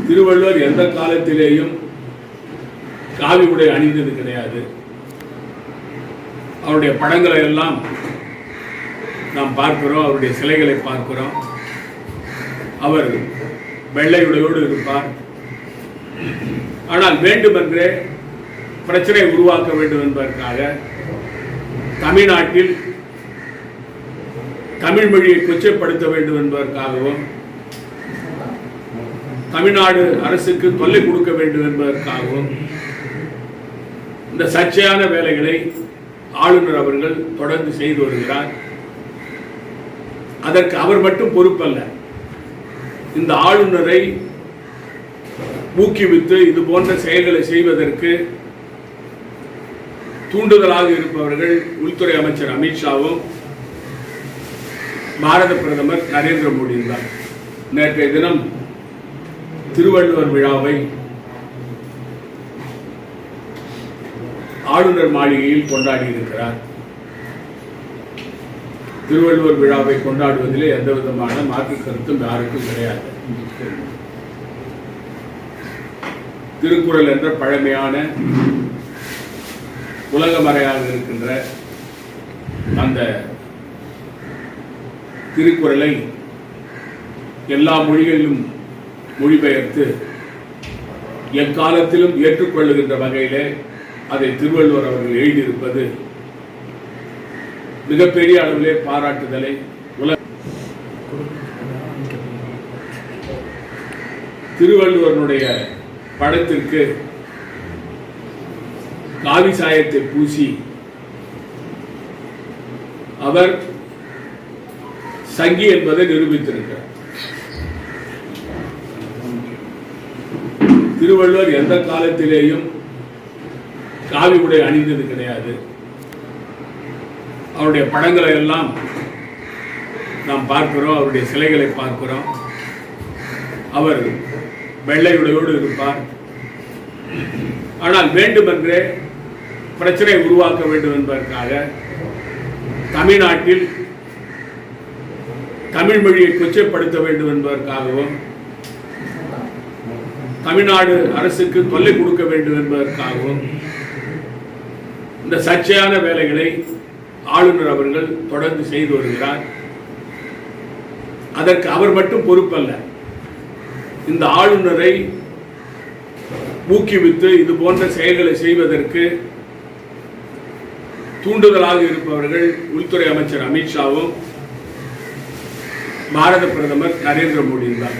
திருவள்ளுவர் எந்த காலத்திலேயும் காவி உடை அணிந்தது கிடையாது. அவருடைய படங்களை எல்லாம் நாம் பார்க்கிறோம், அவருடைய சிலைகளை பார்க்கிறோம். அவர் வெள்ளை உடையோடு இருப்பார். ஆனால் வேண்டுமென்றே பிரச்சனை உருவாக்க வேண்டும் என்பதற்காக தமிழ்நாட்டில் தமிழ் மொழியை கொச்சைப்படுத்த வேண்டும் என்பதற்காகவும் தமிழ்நாடு அரசுக்கு தொல்லை கொடுக்க வேண்டும் என்பதற்காகவும் இந்த சர்ச்சையான வேலைகளை ஆளுநர் அவர்கள் தொடர்ந்து செய்து வருகிறார். அதற்கு அவர் மட்டும் பொறுப்பல்ல. இந்த ஆளுநரை ஊக்குவித்து இது போன்ற செயல்களை செய்வதற்கு தூண்டுதலாக இருப்பவர்கள் உள்துறை அமைச்சர் அமித்ஷாவும் பாரத பிரதமர் நரேந்திர மோடியும் தான். நேற்றைய தினம் திருவள்ளுவர் விழாவை ஆளுநர் மாளிகையில் கொண்டாடி இருக்கிறார். திருவள்ளுவர் விழாவை கொண்டாடுவதிலே எந்த விதமான மாற்று கருத்தும் யாருக்கும் கிடையாது. திருக்குறள் என்ற பழமையான உலகமறையாக இருக்கின்ற அந்த திருக்குறளை எல்லா மொழிகளிலும் மொழிபெயர்த்து எக்காலத்திலும் ஏற்றுக்கொள்ளுகின்ற வகையிலே அதை திருவள்ளுவர் அவர்கள் எழுதியிருப்பது மிகப்பெரிய அளவிலே பாராட்டுதலை திருவள்ளுவனுடைய படத்திற்கு காவி சாயத்தை பூசி அவர் சங்கி என்பதை நிரூபித்திருக்கிறார். திருவள்ளுவர் எந்த காலத்திலேயும் காவி உடை அணிந்தது கிடையாது. அவருடைய படங்களை எல்லாம் நாம் பார்க்கிறோம், அவருடைய சிலைகளை பார்க்கிறோம். அவர் வெள்ளை உடையோடு இருப்பார். ஆனால் வேண்டுமென்றே பிரச்சனை உருவாக்க வேண்டும் என்பதற்காக தமிழ்நாட்டில் தமிழ் மொழியை கொச்சைப்படுத்த வேண்டும் என்பதற்காகவும் தமிழ்நாடு அரசுக்கு தொல்லை கொடுக்க வேண்டும் என்பதற்காகவும் இந்த சர்ச்சையான வேலைகளை ஆளுநர் அவர்கள் தொடர்ந்து செய்து வருகிறார். அதற்கு அவர் மட்டும் பொறுப்பல்ல. இந்த ஆளுநரை ஊக்குவித்து இது போன்ற செயல்களை செய்வதற்கு தூண்டுதலாக இருப்பவர்கள் உள்துறை அமைச்சர் அமித்ஷாவும் பாரத பிரதமர் நரேந்திர மோடியும் தான்.